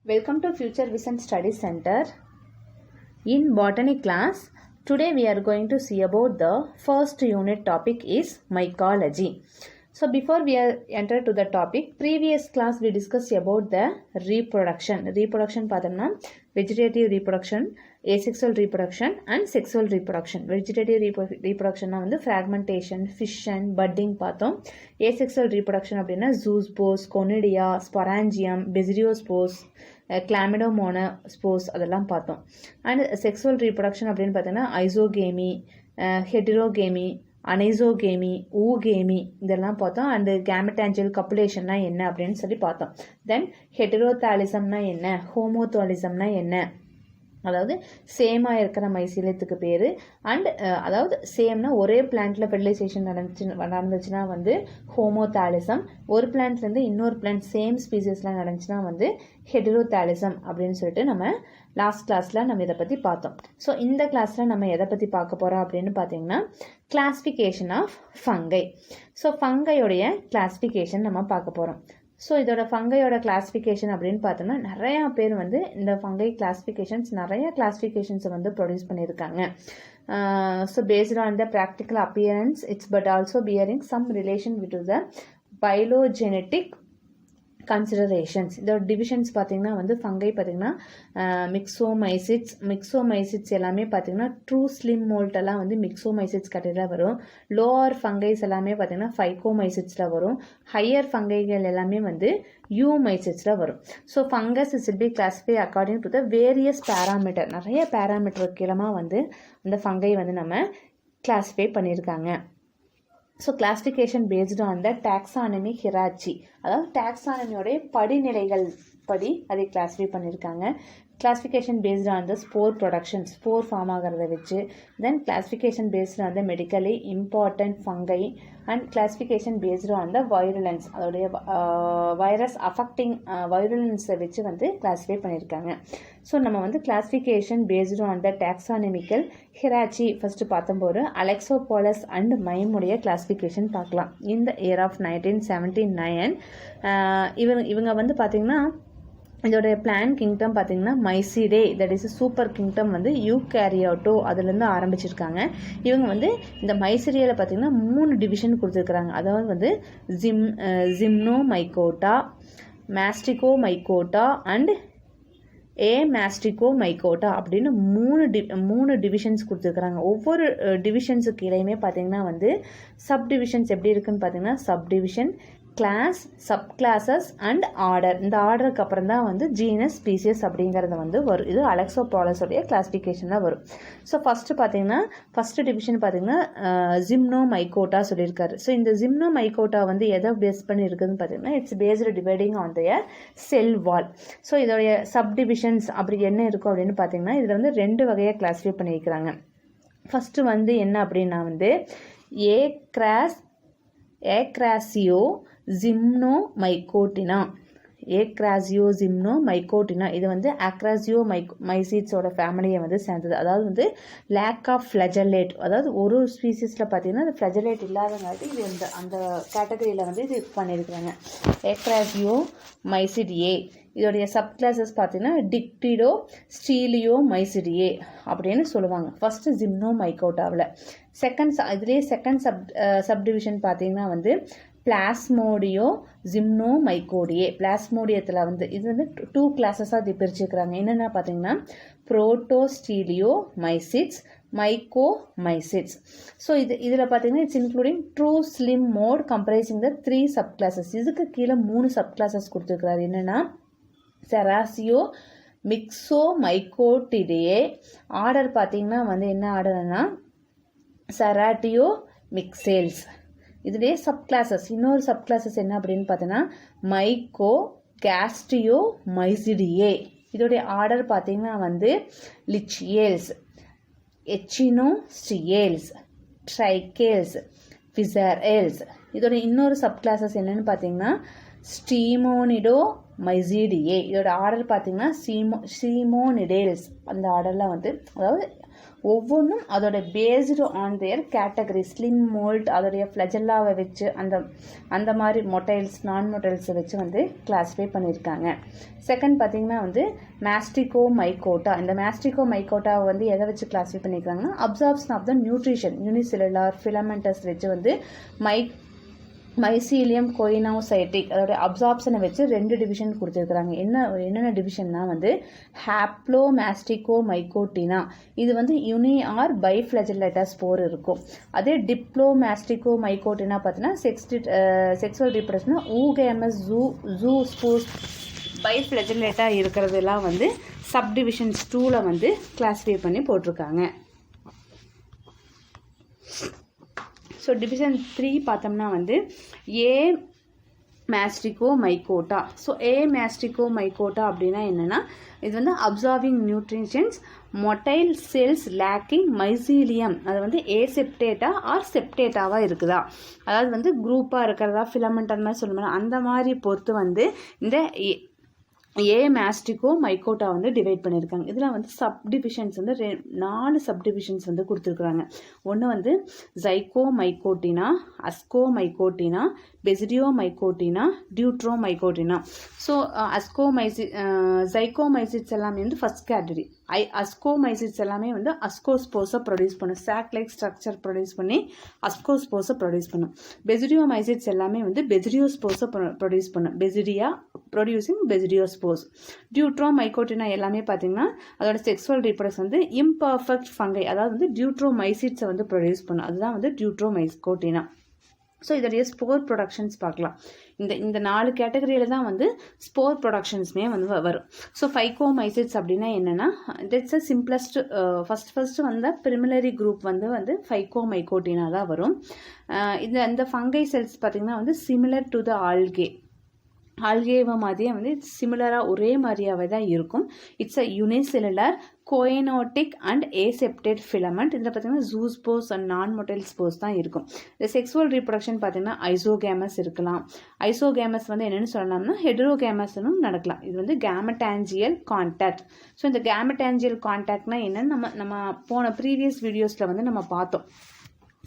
Welcome to Future Vision Study Center. In botany class, today we are going to see about the first unit topic is mycology. So before we enter to the topic, previous class we discussed about the reproduction. Reproduction பார்த்தோம்னா vegetative reproduction, asexual reproduction and sexual reproduction. Vegetative reproduction வந்து fragmentation, fission, budding பார்த்தோம். Asexual reproduction அப்படின்னா zoospores, conidia, sporangium, basidiospores, chlamydomonaspores அதெல்லாம் பார்த்தோம். And sexual reproduction அப்படின்னு பார்த்தோம்னா isogamy, heterogamy, அனைசோகேமி, ஊகேமி இதெல்லாம் பார்த்தோம். அண்டு கேமெட்டான்ஜியல் கப்புலேஷன்னா என்ன அப்படின்னு சொல்லி பார்த்தோம். தென் ஹெட்டரோதாலிசம்னா என்ன, ஹோமோதாலிசம்னா என்ன, அதாவது சேமாக இருக்கிற மைசீலியத்துக்கு பேர். அண்ட் அதாவது சேம்னா ஒரே பிளான்ட்டில் ஃபெர்டிலைசேஷன் நடந்துச்சுன்னா வந்து ஹோமோதாலிசம், ஒரு பிளான்ட்லேருந்து இன்னொரு பிளான்ட் சேம் ஸ்பீசிஸில் நடந்துச்சுன்னா வந்து ஹெட்டரோதாலிசம் அப்படின்னு சொல்லிட்டு நம்ம லாஸ்ட் கிளாஸில் நம்ம இதை பற்றி பார்த்தோம். ஸோ இந்த கிளாஸில் நம்ம எதை பற்றி பார்க்க போகிறோம் அப்படின்னு பார்த்தீங்கன்னா கிளாஸிஃபிகேஷன் ஆஃப் ஃபங்கை. ஸோ ஃபங்கையோடைய கிளாஸிஃபிகேஷன் நம்ம பார்க்க போகிறோம். ஸோ இதோட ஃபங்கையோட கிளாஸிஃபிகேஷன் அப்படின்னு பார்த்தோம்னா நிறையா பேர் வந்து இந்த ஃபங்கை கிளாஸிஃபிகேஷன்ஸ் நிறைய கிளாஸிஃபிகேஷன்ஸை வந்து ப்ரொடியூஸ் பண்ணியிருக்காங்க. So based on the practical appearance it's but also bearing some relation with the phylogenetic considerations. இதோட டிவிஷன்ஸ் பார்த்தீங்கன்னா வந்து ஃபங்கை பார்த்தீங்கன்னா மிக்ஸோமைசிட்ஸ் எல்லாமே பார்த்தீங்கன்னா ட்ரூ ஸ்லிம் மோல்ட்டெல்லாம் வந்து மிக்ஸோமைசிட்ஸ் கேட்டகரியில் வரும். லோவர் ஃபங்கைஸ் எல்லாமே பார்த்தீங்கன்னா ஃபைகோமைசிட்ஸில் வரும். ஹையர் ஃபங்கைகள் எல்லாமே வந்து யூமைசிட்ஸில் வரும். So fungus is will be classify according to the various parameter. நிறைய பேராமீட்டர் கீழமாக வந்து இந்த ஃபங்கை வந்து நம்ம கிளாஸிஃபை பண்ணியிருக்காங்க. So classification based on the taxonomy hierarchy, அதாவது டாக்ஸானமியோடைய படிநிலைகள் படி அதை கிளாஸிஃபை பண்ணியிருக்காங்க. Classification based on the spore production, spore form ஆகிறத வச்சு. Then classification based on the medically important fungi and classification based on the virulence, அதோடைய வைரஸ் அஃபெக்டிங் வைரலன்ஸை வச்சு வந்து கிளாஸிஃபை பண்ணியிருக்காங்க. ஸோ நம்ம வந்து classification based on the taxonomical hierarchy first பார்த்தம்போது Alexopoulos and மைமுடைய கிளாஸிஃபிகேஷன் பார்க்கலாம். இந்த இயர் ஆஃப் 1979 இவங்க வந்து பார்த்திங்கன்னா இதோட பிளான் கிங்டம் பார்த்தீங்கன்னா மைசிடே, தட் இஸ் சூப்பர் கிங்டம் வந்து யூகேரியோட்டோ அதுலேருந்து ஆரம்பிச்சிருக்காங்க. இவங்க வந்து இந்த மைசிடியில் பார்த்தீங்கன்னா 3 டிவிஷன் கொடுத்துருக்குறாங்க. அதாவது வந்து ஜிம்னோமைகோட்டா, மாஸ்டிகோமைகோட்டா அண்ட் மாஸ்டிகோமைகோட்டா அப்படின்னு 3 டிவிஷன்ஸ் கொடுத்துருக்குறாங்க. ஒவ்வொரு டிவிஷன்ஸுக்கு இடையுமே பார்த்தீங்கன்னா வந்து சப் டிவிஷன்ஸ் எப்படி இருக்குன்னு பார்த்தீங்கன்னா sub division, class, sub classes and order. இந்த ஆர்டருக்கு அப்புறம் தான் வந்து ஜீனஸ், ஸ்பீசியஸ் அப்படிங்கிறது வந்து வரும். இது அலெக்சோபாலஸோடைய கிளாஸிஃபிகேஷனில் வரும். ஸோ ஃபஸ்ட்டு பார்த்தீங்கன்னா ஃபஸ்ட்டு டிவிஷன் பார்த்தீங்கன்னா ஜிம்னோமைகோட்டா சொல்லியிருக்காரு. ஸோ இந்த ஜிம்னோமைகோட்டா வந்து எதை பேஸ் பண்ணி இருக்குதுன்னு பார்த்தீங்கன்னா it's based dividing on the sell wall. So இதோடைய சப் டிவிஷன்ஸ் அப்படி என்ன இருக்கும் அப்படின்னு பார்த்தீங்கன்னா இதில் வந்து 2 வகையாக கிளாஸிஃபை பண்ணியிருக்கிறாங்க. ஃபஸ்ட்டு வந்து என்ன அப்படின்னா வந்து ஏக்ராசியோ ஜிம்னோமைகோட்டினா, ஏக்ராசியோஜிம்னோமைகோட்டினா இது வந்து அக்ராசியோமைசிட்ஸோட ஃபேமிலியை வந்து சேர்ந்தது. அதாவது வந்து லேக் ஆஃப் ஃப்ளஜலேட், அதாவது ஒரு ஸ்பீசிஸில் பார்த்தீங்கன்னா அது ஃப்ளஜலேட் இல்லாதங்காட்டி இது அந்த கேட்டகரியில் வந்து இது பண்ணியிருக்கிறாங்க. ஏக்ராசியோமைசிடியே இதோடைய சப் கிளாஸஸ் பார்த்தீங்கன்னா டிக்டிடோ ஸ்டீலியோமைசிடியே அப்படின்னு சொல்லுவாங்க. ஃபஸ்ட்டு ஜிம்னோமைகோட்டாவில். இதுலேயே செகண்ட் சப்டிவிஷன் பார்த்தீங்கன்னா வந்து பிளாஸ்மோடியோ ஜிம்னோமைகோடியே. பிளாஸ்மோடியத்தில் வந்து இது வந்து 2 கிளாஸஸாக இது பிரிச்சுக்கிறாங்க. என்னென்ன பார்த்தீங்கன்னா புரோட்டோஸ்டீலியோமைசிட்ஸ், மைக்கோமைசிட்ஸ். ஸோ இதில் பார்த்தீங்கன்னா it's including true slime mould comprising the 3 sub classes. இதுக்கு கீழே 3 சப் கிளாஸஸ் கொடுத்துருக்கிறாரு. என்னென்னா செராசியோ மிக்ஸோமைகோட்டிடியே. ஆர்டர் பார்த்தீங்கன்னா வந்து என்ன ஆர்டர்னா செராட்டியோ மிக்சேல்ஸ். இதுலேயே சப் கிளாஸஸ், இன்னொரு சப் கிளாஸஸ் என்ன அப்படின்னு பார்த்தீங்கன்னா மைக்கோ கேஸ்டியோ மைசிடியே. இதோடைய ஆர்டர் பார்த்தீங்கன்னா வந்து லிச்சியேல்ஸ், எச்சினோஸ்டியேல்ஸ், ட்ரைகேல்ஸ், ஃபிசரேல்ஸ். இதோட இன்னொரு சப் கிளாஸஸ் என்னன்னு பார்த்தீங்கன்னா ஸ்டீமோனிடோ மைசிடியே. இதோட ஆர்டர் பார்த்தீங்கன்னா சீமோனிடேல்ஸ். அந்த ஆர்டரில் வந்து அதாவது ஒவ்வொன்றும் அதோட based on their category slime mould அதோடைய ஃப்ளஜெல்லாவை வச்சு அந்த மாதிரி மொட்டைல்ஸ் நான் மொட்டைல்ஸை வச்சு வந்து கிளாஸிஃபை பண்ணியிருக்காங்க. செகண்ட் பார்த்தீங்கன்னா வந்து மாஸ்டிகோமைகோட்டா. இந்த மாஸ்டிகோமைகோட்டாவை வந்து எதை வச்சு கிளாஸிஃபை பண்ணியிருக்காங்கன்னா absorption of the nutrition unicellular filamentous வச்சு வந்து மைசீலியம் கோயினோசைட்டிக் அதோட அப்சார்ப்ஷனை வச்சு 2 டிவிஷன் கொடுத்துருக்குறாங்க. என்னென்ன டிவிஷன்னா வந்து ஹாப்ளோமாஸ்டிகோமைகோட்டினா இது வந்து யூனி ஆர் பைஃப்ளஜெல்லேட்டா ஸ்போர் இருக்கும். அதே டிப்ளோமாஸ்டிகோமைகோட்டினா பார்த்தீங்கன்னா செக்ஸுவல் ரீப்ரடக்ஷன் ஊகேமஸ் ஜூ ஸ்போர்ஸ் பைஃப்ளஜெல்லேட்டா இருக்கிறதெல்லாம் வந்து சப்டிவிஷன்ஸ் 2ல வந்து கிளாஸிஃபை பண்ணி போட்டிருக்காங்க. ஸோ டிவிஷன் 3 பார்த்தோம்னா வந்து ஏ மாஸ்டிகோமைகோட்டா. ஸோ ஏ மாஸ்டிகோமைகோட்டா அப்படின்னா என்னென்னா இது வந்து absorbing nutritions motile cells lacking mycelium அது வந்து ஏசெப்டேட்டா ஆர் செப்டேட்டாவாக இருக்குதா, அதாவது வந்து குரூப்பாக இருக்கிறதா ஃபிலமெண்ட் அந்த மாதிரி சொல்லணும். அந்த மாதிரி பொறுத்து வந்து இந்த ஏ மாஸ்டிகோமைகோட்டா வந்து டிவைட் பண்ணியிருக்காங்க. இதில் வந்து சப்டிவிஷன்ஸ் வந்து 4 சப்டிவிஷன்ஸ் வந்து கொடுத்துருக்குறாங்க. ஒன்று வந்து ஜைகோமைகோட்டினா, அஸ்கோமைகோட்டினா, பெசிடியோமைகோட்டினா, டியூட்ரோமைகோட்டினா. ஸோ ஜைகோமைசிட்ஸ் எல்லாமே வந்து ஃபர்ஸ்ட் கேட்டகரி. அஸ்கோமைசிட்ஸ் எல்லாமே வந்து அஸ்கோஸ்போஸை ப்ரொடியூஸ் பண்ணும். சாக் லைக் ஸ்ட்ரக்சர் ப்ரொடியூஸ் பண்ணி அஸ்கோஸ்போஸை ப்ரொடியூஸ் பண்ணும். பெசிடியோமைசிட்ஸ் எல்லாமே வந்து பெசிடியோஸ்போஸை ப்ரொடியூஸ் பண்ணும். பெசிடியா ப்ரொடியூசிங் பெசிடியோஸ்போஸ். டியூட்ரோமைகோட்டினா எல்லாமே பார்த்தீங்கன்னா அதோட செக்ஸுவல் ரீப்ரடக்ஷன் வந்து இம்பர்ஃபெக்ட் ஃபங்கை அதாவது வந்து டியூட்ரோமைசிட்ஸை வந்து ப்ரொடியூஸ் பண்ணும். அதுதான் வந்து டியூட்ரோமைகோட்டினா. ஸோ இதோடைய ஸ்போர் ப்ரொடக்ஷன்ஸ் பார்க்கலாம். இந்த 4 கேட்டகரியில் தான் வந்து ஸ்போர் ப்ரொடக்ஷன்ஸுமே வந்து வரும். ஸோ ஃபைகோமைசிட்ஸ் அப்படின்னா என்னென்னா இட்ஸ் அ சிம்பிளஸ்ட் ஃபஸ்ட்டு வந்த பிரிமிலரி குரூப் வந்து ஃபைகோமைகோட்டினா தான் வரும். இந்த ஃபங்கை செல்ஸ் பார்த்திங்கன்னா வந்து சிமிலர் டு த ஆல்கேவை மாதிரியே வந்து சிமிலராக ஒரே மாதிரியாகவே தான் இருக்கும். It's a unicellular coenocytic and aseptate filament. இதில் பார்த்தீங்கன்னா ஜூஸ்போஸ் அண்ட் நான் மொட்டைல் ஸ்போஸ் தான் இருக்கும். இந்த செக்ஸுவல் ரீப்ரொடக்ஷன் பார்த்தீங்கன்னா ஐசோகேமஸ் இருக்கலாம். ஐசோகேமஸ் வந்து என்னென்னு சொல்லலாம்னா ஹெட்ரோகேமஸ்னும் நடக்கலாம். இது வந்து கேமட்டாஞ்சியல் கான்டாக்ட். ஸோ இந்த கேமட்டாஞ்சியல் கான்டாக்ட்னா என்னென்னு நம்ம போன ப்ரீவியஸ் வீடியோஸில் வந்து நம்ம பார்த்தோம்.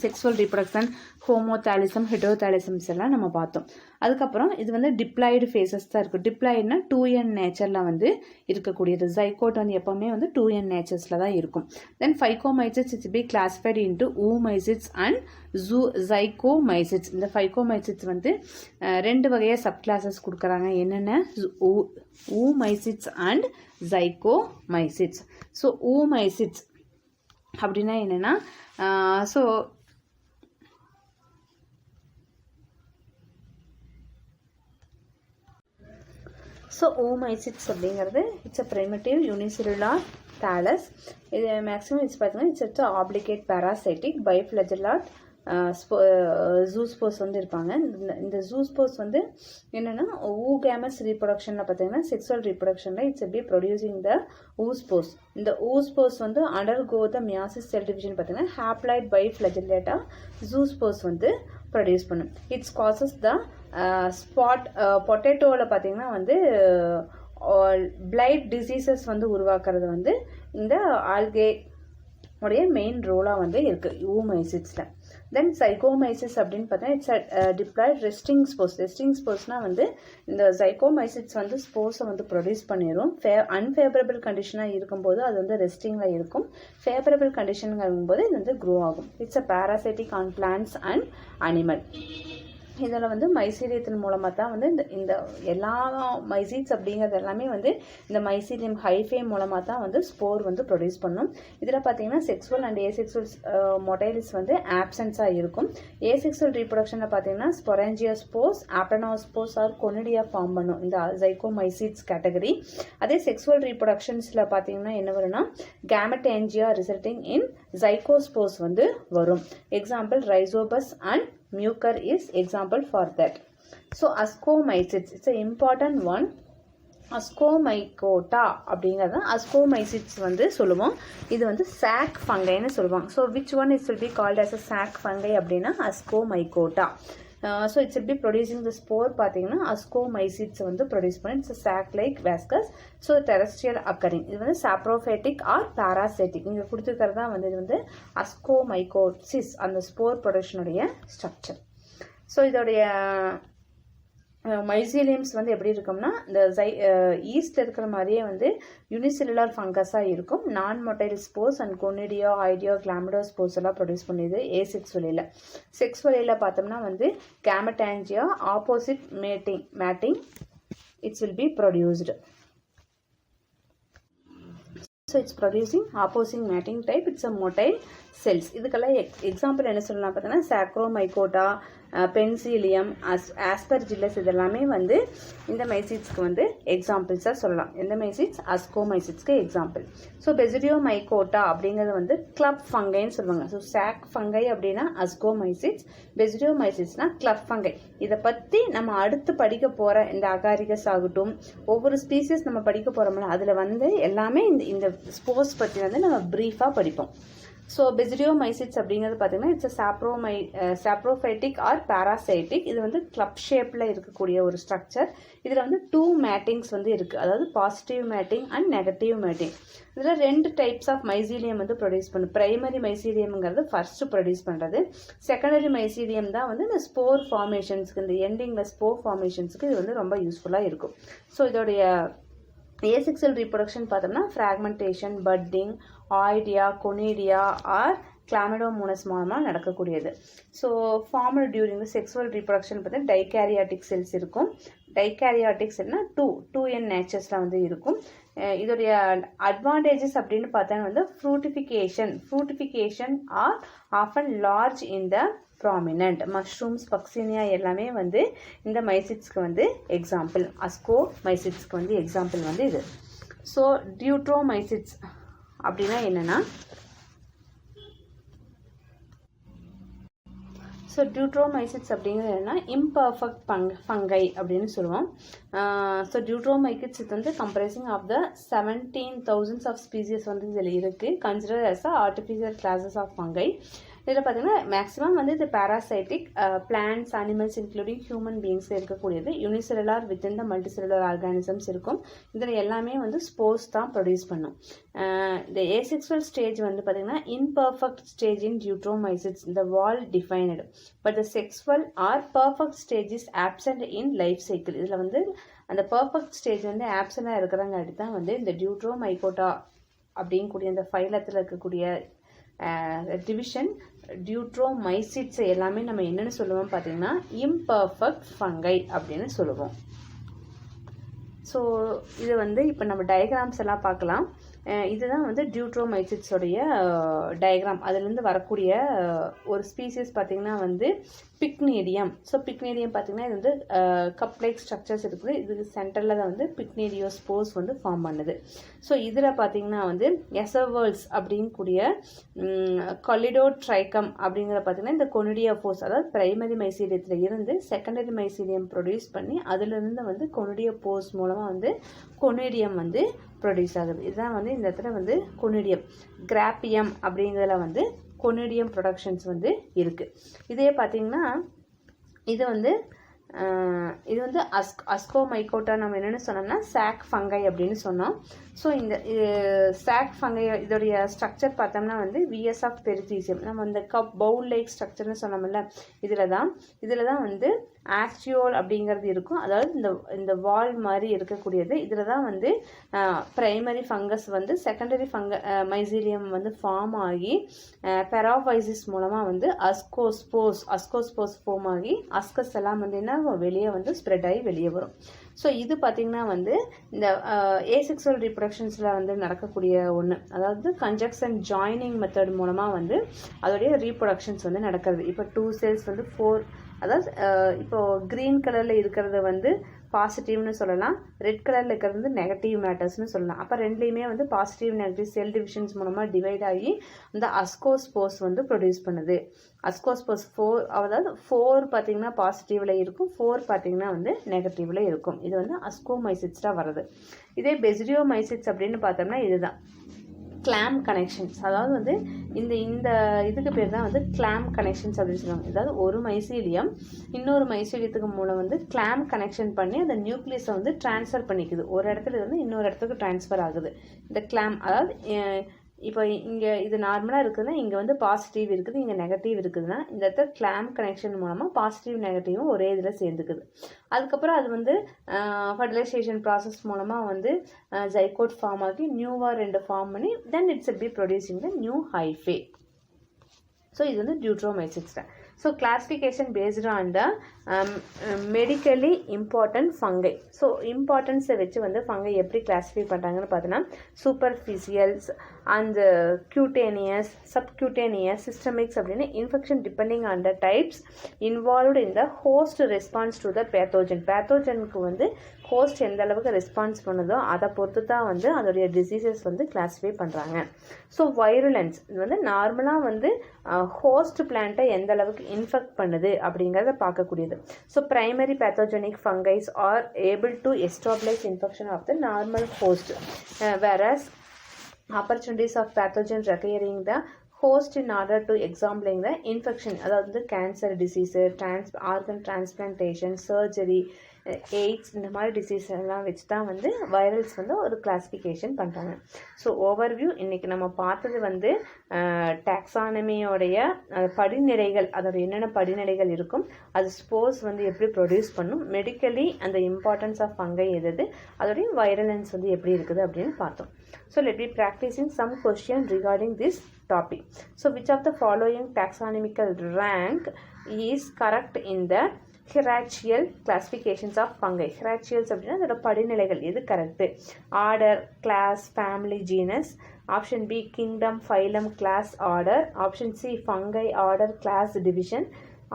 செக்ஸுவல் ரீப்ரொடக்ஷன் ஹோமோதாலிசம் ஹெட்ரோதாலிசம்ஸ் எல்லாம் நம்ம பார்த்தோம். அதுக்கப்புறம் இது வந்து டிப்ளாய்டு ஃபேஸஸ் தான் இருக்கும். டிப்ளாய்டுனா 2n நேச்சரில் வந்து இருக்கக்கூடியது. ஜைகோட் வந்து எப்போவுமே வந்து 2n நேச்சர்ஸில் தான் இருக்கும். Then phycomycetes it's be classified into oomycetes and zygomycetes. இந்த ஃபைகோமைசிட்ஸ் வந்து 2 வகையாக சப் கிளாஸஸ் கொடுக்குறாங்க. என்னென்ன oomycetes and zygomycetes. So oomycetes அப்படின்னா என்னென்னா ஸோ oocytes அப்படிங்கிறது it's a primitive unicellular thallus. இது மேக்ஸிமம் இட்ஸ் பார்த்தீங்கன்னா it's obligate parasitic biflagellate zoospores வந்து இருப்பாங்க. இந்த ஜூஸ்போஸ் வந்து என்னென்னா ஊகேமஸ் ரீப்ரொடக்ஷனில் பார்த்தீங்கன்னா செக்ஸுவல் ரீப்ரொடக்ஷனில் இட்ஸ் எப்படி ப்ரொடியூசிங் த ஊஸ்போஸ். இந்த ஊஸ்போஸ் வந்து undergo the meiosis cell division பார்த்தீங்கன்னா ஹாப்ளாய்ட் பைஃப்ளஜெல்லேட்டா ஜூஸ்போஸ் வந்து ப்ரொடியூஸ் பண்ணும். இட்ஸ் காசஸ் த ஸ்பாட் பொட்டேட்டோவில் பார்த்தீங்கன்னா வந்து பிளைட் டிசீசஸ் வந்து உருவாக்குறது வந்து இந்த ஆல்கே உடைய மெயின் ரோலாக வந்து இருக்குது ஊமைசிட்ஸில். தென் சைகோமைசிஸ் அப்படின்னு பார்த்தா it's diploid resting spores. Resting ஸ்போர்ஸ்னால் வந்து இந்த சைகோமைசிட்ஸ் வந்து ஸ்போர்ஸை வந்து ப்ரொடியூஸ் பண்ணிடும். அன்ஃபேவரபிள் கண்டிஷனாக இருக்கும்போது அது வந்து ரெஸ்டிங்கில் இருக்கும். ஃபேவரபிள் கண்டிஷனுங்கும் போது இது வந்து க்ரோ ஆகும். It's a parasitic on plants and animal. இதில் வந்து மைசீலியத்தின் மூலமாக தான் வந்து இந்த எல்லா மைசீட்ஸ் அப்படிங்கிறது எல்லாமே வந்து இந்த மைசீலியம் ஹைஃபே மூலமாக தான் வந்து ஸ்போர் வந்து ப்ரொடியூஸ் பண்ணும். இதில் பார்த்தீங்கன்னா செக்ஸுவல் அண்ட் ஏசெக்சுவல் மொட்டைல்ஸ் வந்து ஆப்சன்ஸாக இருக்கும். ஏசெக்சுவல் ரீப்ரொடக்ஷனில் பார்த்தீங்கன்னா ஸ்பொராஞ்சியோஸ்போஸ் ஆப்டனோஸ்போஸ் ஆர் கொனிடியா ஃபார்ம் பண்ணும் இந்த ஜைகோமைசிட்ஸ் கேட்டகரி. அதே செக்ஸுவல் ரீப்ரொடக்ஷன்ஸில் பார்த்தீங்கன்னா என்ன வரும்னா கேமட்டாஞ்சியா ரிசல்ட்டிங் இன் ஜைகோஸ்போஸ் வந்து வரும். Example Rhizopus and Mucor is example for that. So ascomycetes, it's an important one. Ascomycota அப்படிங்கிறது அஸ்கோமைசிட்ஸ் வந்து சொல்லுவோம். இது வந்து சாக் ஃபங்கைன்னு சொல்லுவாங்க. So which one is will be called as a sac fungi அப்படின்னா Ascomycota. So it's will be producing the spore பார்த்தீங்கன்னா ascomycetes வந்து ப்ரொடியூஸ் பண்ணி இட்ஸ் சாக் லைக் வேஸ்கஸ். ஸோ டெரஸ்ட்ரியல் அக்கரிங் இது வந்து சாப்ரோஃபேட்டிக் ஆர் பாராசைட்டிக். இங்கே கொடுத்துருக்கிறது தான் வந்து இது வந்து அஸ்கோமைகோசிஸ் அந்த ஸ்போர் ப்ரொடக்ஷனுடைய ஸ்ட்ரக்சர். ஸோ இதோடைய மைசீலியம்ஸ் வந்து எப்படி இருக்கும்னா இந்த ஈஸ்ட் இருக்கிற மாதிரியே வந்து யூனிசெல்லுலார் ஃபங்கஸாக இருக்கும். Non motile spores and conidio oidio chlamydo spores எல்லாம் ப்ரொடியூஸ் பண்ணிது A6 வழியில். செக்ஸ் வழியில் பார்த்தோம்னா வந்து gametangia opposite mating it's will be produced. So it's producing opposing matting type. It's a motile cells. இதுக்கெல்லாம் எக்ஸாம்பிள் என்ன சொல்லலாம் பார்த்தீங்கன்னா சாக்ரோமைகோட்டா, பென்சிலியம், ஆஸ்பர்ஜில்லஸ் இதெல்லாமே வந்து இந்த மைசிட்ஸ்க்கு வந்து எக்ஸாம்பிள்ஸாக சொல்லலாம். எந்த மைசிட்ஸ்? அஸ்கோமைசிட்ஸ்க்கு எக்ஸாம்பிள். ஸோ பெசிடியோமைகோட்டா அப்படிங்கிறது வந்து கிளப் ஃபங்கைன்னு சொல்லுவாங்க. ஸோ சாக் ஃபங்கை அப்படின்னா அஸ்கோமைசிட்ஸ், பெசிடியோமைசிட்ஸ்னா கிளப் ஃபங்கை. இதை பற்றி நம்ம அடுத்து படிக்க போகிற இந்த அகாரிகஸ் ஆகட்டும், ஒவ்வொரு ஸ்பீசிஸ் நம்ம படிக்க போகிறோம்ல அதில் வந்து எல்லாமே இந்த ஸ்போர்ஸ் பற்றி வந்து நம்ம ப்ரீஃபாக படிப்போம். ஸோ பெசிடியோமைசிட்ஸ் அப்படிங்கிறது பார்த்தீங்கன்னா இட்ஸ் சாப்ரோஃபைட்டிக் ஆர் பாராசைட்டிக். இது வந்து கிளப் ஷேப்பில் இருக்கக்கூடிய ஒரு ஸ்ட்ரக்சர். இதில் வந்து 2 மேட்டிங்ஸ் வந்து இருக்குது, அதாவது positive matting and negative matting. இதில் 2 டைப்ஸ் ஆஃப் மைசீலியம் வந்து ப்ரொடியூஸ் பண்ணும். பிரைமரி மைசீலியம்ங்கிறது ஃபர்ஸ்ட் ப்ரொடியூஸ் பண்ணுறது. செகண்டரி மைசீலியம் தான் வந்து இந்த ஸ்போர் ஃபார்மேஷன்ஸ்க்கு, இந்த எண்டிங்கில் ஸ்போர் ஃபார்மேஷன்ஸுக்கு இது வந்து ரொம்ப யூஸ்ஃபுல்லாக இருக்கும். ஸோ இதோடைய ஏசெக்சுவல் ரீப்ரொடக்ஷன் பார்த்தோம்னா fragmentation, budding, oidia, conidia or chlamydomonas மூலமாக நடக்கக்கூடியது. So formal during the sexual reproduction பார்த்தீங்கன்னா டைகேரியாட்டிக் செல்ஸ் இருக்கும். டைகேரியாட்டிக் செல்னா 2n நேச்சர்ஸில் வந்து இருக்கும். இதோடைய அட்வான்டேஜஸ் அப்படின்னு பார்த்தா வந்து fructification are often large in the prominent. Mushrooms, Puccinia எல்லாமே வந்து இந்த மைசிட்ஸ்க்கு வந்து எக்ஸாம்பிள். அஸ்கோமைசிட்ஸ்க்கு வந்து எக்ஸாம்பிள் வந்து இது. ஸோ டியூட்ரோமைசிட்ஸ் அப்படின்னா என்னென்னா, ஸோ டியூட்ரோமைசிட்ஸ் அப்படிங்கிறது என்னன்னா இம்பர்ஃபெக்ட் ஃபங்கை அப்படின்னு சொல்லுவோம். ஸோ டியூட்ரோமைசிட்ஸ் இது வந்து comprising of the 17,000 of species வந்து இதில் இருக்குது. Consider as a artificial classes of fungi. இதில் பார்த்தீங்கன்னா மேக்ஸிமம் வந்து இது parasitic plants, animals including human beings இருக்கக்கூடியது. Unicellular within the multicellular organisms இருக்கும். இதில் எல்லாமே வந்து ஸ்போர்ஸ் தான் ப்ரொடியூஸ் பண்ணும். இந்த ஏசெக்சுவல் ஸ்டேஜ் வந்து பார்த்தீங்கன்னா இம்பர்ஃபெக்ட் ஸ்டேஜ் இன் டியூட்ரோமைசிட்ஸ், இந்த well defined, but the sexual or perfect stage is absent in life cycle. இதில் வந்து அந்த பர்ஃபெக்ட் ஸ்டேஜ் வந்து ஆப்சென்டாக இருக்கிறங்காட்டி தான் வந்து இந்த டியூட்ரோமைகோட்டா அப்படிங்கக்கூடிய அந்த ஃபைலத்தில் இருக்கக்கூடிய டிவிஷன் டியூட்ரோமைசிட்ஸ் எல்லாமே நம்ம என்னென்னு சொல்லுவோம் பார்த்தீங்கன்னா இம்பர்ஃபெக்ட் ஃபங்கை அப்படின்னு சொல்லுவோம். ஸோ இது வந்து இப்போ நம்ம டயக்ராம்ஸ் எல்லாம் பார்க்கலாம். இதுதான் வந்து டியூட்ரோமைசிட்ஸோடைய டயக்ராம். அதுலேருந்து வரக்கூடிய ஒரு ஸ்பீசிஸ் பார்த்திங்கன்னா வந்து பிக்னீடியம். ஸோ பிக்னீடியம் பார்த்திங்கன்னா இது வந்து கப் லைக் ஸ்ட்ரக்சர்ஸ் இருக்குது. இதுக்கு சென்டரில் தான் வந்து பிக்னீடியோ ஸ்போர்ஸ் வந்து ஃபார்ம் பண்ணுது. ஸோ இதில் பார்த்திங்கன்னா வந்து எசவர்ல்ஸ் அப்படிங்கக்கூடிய கொலிடோட்ரைக்கம் அப்படிங்கிற பார்த்திங்கன்னா இந்த கொனிடியோஃபோர்ஸ், அதாவது பிரைமரி மைசீலியத்தில் இருந்து செகண்டரி மைசீலியம் ப்ரொடியூஸ் பண்ணி அதிலிருந்து வந்து கொனிடியோபோர்ஸ் மூலமாக வந்து கொனிடியம் வந்து ப்ரொடியூஸ் ஆகுது. இதுதான் வந்து இந்த இடத்துல வந்து கொனிடியம். கிராப்பியம் அப்படிங்கிறதுல வந்து கொனிடியம் ப்ரொடக்ஷன்ஸ் வந்து இருக்குது. இதே பார்த்திங்கன்னா இது வந்து அஸ்கோமைகோட்டா நம்ம என்னென்னு சொன்னோம்னா சாக் ஃபங்கை அப்படின்னு சொன்னோம். ஸோ இந்த சாக் ஃபங்கை இதோடைய ஸ்ட்ரக்சர் பார்த்தோம்னா வந்து விஎஸ் ஆஃப் பெரிதீசியம். நம்ம இந்த பவுல் லைக் ஸ்ட்ரக்சர்னு சொன்னோம்ல, இதில் தான் வந்து ஆஸ்டியோல் அப்படிங்கிறது இருக்கும். அதாவது இந்த வால் மாதிரி இருக்கக்கூடியது. இதில் தான் வந்து பிரைமரி ஃபங்கஸ் வந்து செகண்டரி மைசீலியம் வந்து ஃபார்ம் ஆகி பெராஃபைசிஸ் மூலமாக வந்து அஸ்கோஸ்போஸ் ஃபார்ம் ஆகி அஸ்கஸ் எல்லாம் வந்து என்ன வெளியே வந்து ஸ்ப்ரெட் ஆகி வெளியே வரும். ஸோ இது பார்த்திங்கன்னா வந்து இந்த ஏசெக்சுவல் ரீப்ரொடக்ஷன்ஸில் வந்து நடக்கக்கூடிய ஒன்று. அதாவது கன்ஜக்ஷன் ஜாயினிங் மெத்தட் மூலமாக வந்து அதோடைய ரீப்ரொடக்ஷன்ஸ் வந்து நடக்கிறது. இப்போ 2 செல்ஸ் வந்து 4, அதாவது இப்போது க்ரீன் கலரில் இருக்கிறது வந்து பாசிட்டிவ்னு சொல்லலாம், ரெட் கலரில் இருக்கிறது வந்து நெகட்டிவ் மேட்டர்ஸ்னு சொல்லலாம். அப்போ ரெண்டுலேயுமே வந்து பாசிட்டிவ் நெகட்டிவ் செல் டிவிஷன்ஸ் மூலமாக டிவைட் ஆகி இந்த அஸ்கோஸ்போஸ் வந்து ப்ரொடியூஸ் பண்ணுது. அஸ்கோஸ்போஸ் 4, அதாவது 4 பார்த்திங்கன்னா பாசிட்டிவில் இருக்கும், 4 பார்த்திங்கன்னா வந்து நெகட்டிவில் இருக்கும். இது வந்து அஸ்கோமைசிட்ஸாக வருது. இதே பெசிடியோமைசிட்ஸ் அப்படின்னு பார்த்தோம்னா இதுதான். கிளாம் கனெக்ஷன்ஸ், அதாவது வந்து இந்த இதுக்கு பேர் தான் வந்து கிளாம் கனெக்ஷன்ஸ் அப்படின்னு சொல்லுவாங்க. அதாவது ஒரு மைசீலியம் இன்னொரு மைசீலியத்துக்கு மூலம் வந்து கிளாம் கனெக்ஷன் பண்ணி அந்த நியூக்ளியஸை வந்து ட்ரான்ஸ்ஃபர் பண்ணிக்குது. ஒரு இடத்துல இருந்து இன்னொரு இடத்துக்கு ட்ரான்ஸ்ஃபர் ஆகுது இந்த கிளாம். அதாவது இப்போ இங்கே இது நார்மலாக இருக்குதுன்னா இங்கே வந்து பாசிட்டிவ் இருக்குது, இங்கே நெகட்டிவ் இருக்குதுன்னா இந்த இடத்துல கிளாம் கனெக்ஷன் மூலமாக பாசிட்டிவ் நெகட்டிவும் ஒரே இதில் சேர்ந்துக்குது. அதுக்கப்புறம் அது வந்து ஃபர்டிலைசேஷன் ப்ராசஸ் மூலமாக வந்து ஜைகோட் ஃபார்ம் ஆகி நியூவாக 2 ஃபார்ம் பண்ணி then it's be producing the new hyphae. So இது வந்து deuteromycetes. So classification based on the medically important fungi. So இம்பார்ட்டன்ஸை வச்சு வந்து ஃபங்கை எப்படி கிளாஸிஃபை பண்ணுறாங்கன்னு பார்த்தோன்னா superficials and cutaneous, subcutaneous, systemics அப்படின்னு infection depending on the types involved in the host response to the pathogen. பேத்தோஜனுக்கு வந்து ஹோஸ்ட் எந்த அளவுக்கு ரெஸ்பான்ஸ் பண்ணுதோ அதை பொறுத்து தான் வந்து அதோடைய டிசீசஸ் வந்து கிளாஸிஃபை பண்ணுறாங்க. ஸோ வைருலன்ஸ் இது வந்து நார்மலாக வந்து ஹோஸ்ட் பிளான்ட்டை எந்த அளவுக்கு இன்ஃபெக்ட் பண்ணுது அப்படிங்கிறத பார்க்கக்கூடியது. So primary pathogenic fungi are able to establish infection of the normal host, whereas opportunities of pathogen requiring the host in order to example the infection, அதாவது cancer disease, organ transplantation, surgery, AIDS, இந்த மாதிரி disease எல்லாம் வச்சு தான் வந்து virals வந்து ஒரு classification பண்ணுறாங்க. ஸோ ஓவர்வியூ இன்றைக்கி நம்ம பார்த்தது வந்து டாக்ஸானமியோடைய படிநிலைகள், அதோட என்னென்ன படிநிலைகள் இருக்கும், அது ஸ்போர்ஸ் வந்து எப்படி ப்ரொடியூஸ் பண்ணும், மெடிக்கலி அந்த இம்பார்ட்டன்ஸ் ஆஃப் ஃபங்கை எது, அதோடைய வைரலன்ஸ் வந்து எப்படி இருக்குது அப்படின்னு பார்த்தோம். So let me practicing some question regarding this topic. So which of the following taxonomical rank is correct in the hierarchical classifications of fungi? Hierarchials அப்படின்னா அதோட படிநிலைகள் எது correct? Order, class, family, genus. Option B kingdom, phylum, class, order. Option C fungi, order, class, division.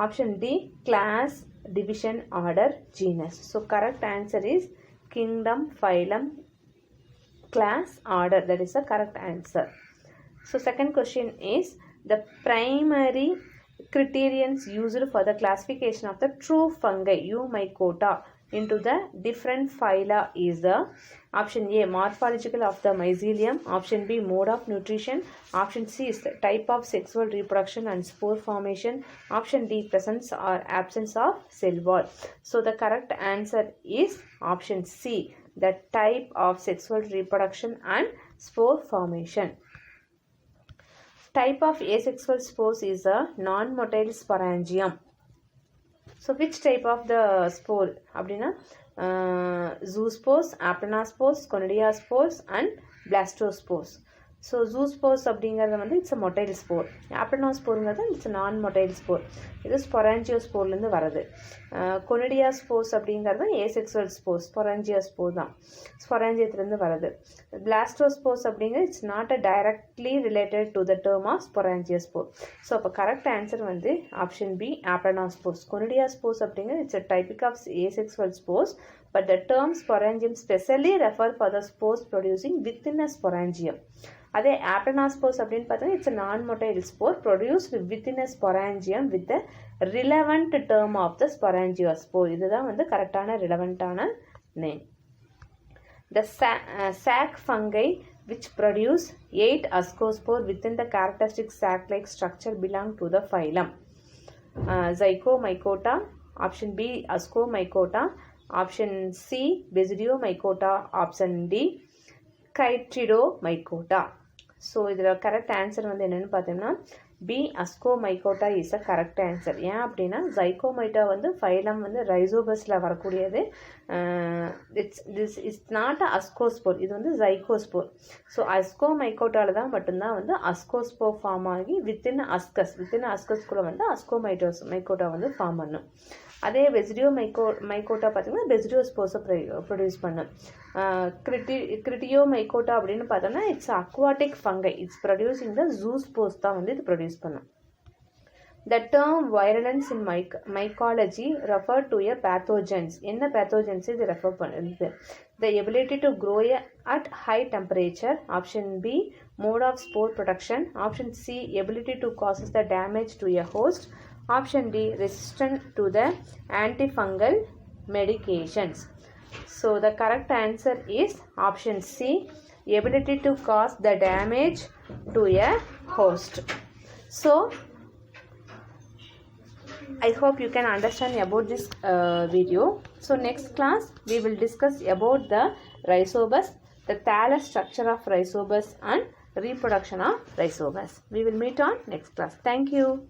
Option D class, division, order, genus. So correct answer is kingdom, phylum, class, order. That is the correct answer. So second question is the primary criterions used for the classification of the true fungi Eumycota into the different phyla is the option A morphological of the mycelium, option B mode of nutrition, option C is the type of sexual reproduction and spore formation, option D presence or absence of cell wall. So the correct answer is option C, the type of sexual reproduction and spore formation. Type of asexual spores is a non-motile sporangium. So which type of the spore அப்படின்னா zoospores, aptenospores, conidiospores and blastospores. So zoospores அப்படிங்கிறது வந்து it's a motile spore. ஆப்டனோஸ்போருங்கிறது it's non motile spore. இது ஸ்பொராஞ்சியோஸ்போர்லேருந்து வருது. கொனிடியாஸ்போர்ஸ் அப்படிங்கிறது asexual spore, ஸ்பொராஞ்சியோஸ்போர் தான், ஸ்பொராஞ்சியத்துலேருந்து வருது. பிளாஸ்டோஸ்போர்ஸ் அப்படிங்கிறது it's not a directly related to the term of sporangiospore. So அப்போ கரெக்ட் ஆன்சர் வந்து ஆப்ஷன் பி ஆப்டனோஸ்போர்ஸ். கொனிடியாஸ்போர்ஸ் அப்படிங்கிறது it's a typic of asexual spores, but the term sporangium specially refer for the spores producing within a sporangium. அதே ஆப்டனாஸ்போர்ஸ் அப்படின்னு பார்த்தோன்னா it's non motile spore produced within a sporangium with the relevant term of the sporangiospore. இதுதான் வந்து கரெக்டான ரிலவெண்ட்டான name. The sac fungi which produce 8 ascospore within the characteristic sac-like structure belong to the phylum Zygomycota, option B Ascomycota, option C Basidiomycota, option D Chytridomycota. So இதில் correct answer வந்து என்னென்னு பார்த்தோம்னா B Ascomycota is a correct answer. ஏன் அப்படின்னா ஜைகோமைட்டா வந்து phylum வந்து ரைசோபஸில் வரக்கூடியது. It's not அ அஸ்கோஸ்போர், இது வந்து ஜைகோஸ்போர். ஸோ அஸ்கோமைகோட்டாவில் தான் மட்டும்தான் வந்து அஸ்கோஸ்போர் ஃபார்ம் ஆகி வித்தின் அஸ்கஸ்குள்ளே வந்து மைக்கோட்டா வந்து ஃபார்ம் பண்ணும். அதே மைக்கோட்டா பார்த்தீங்கன்னா பெசிடியோஸ்போர்ஸை ப்ரொடியூஸ் பண்ணும். கிரிட்டியோமைக்கோட்டா அப்படின்னு பார்த்தோம்னா it's aquatic fungi, it's producing the zoospores தான் வந்து இது ப்ரொடியூஸ் பண்ணும். The term virulence in mycology refer to a pathogens. என்ன pathogens இது ரெஃபர் பண்ணுது? The ability to grow at high temperature. Option B mode of spore production. Option C ability to cause the damage to a host. Option D resistant to the antifungal medications. So the correct answer is option C ability to cause the damage to a host. So I hope you can understand about this video. So next class we will discuss about the rhizobus, the thallus structure of rhizobus and reproduction of rhizobus. We will meet on next class. Thank you.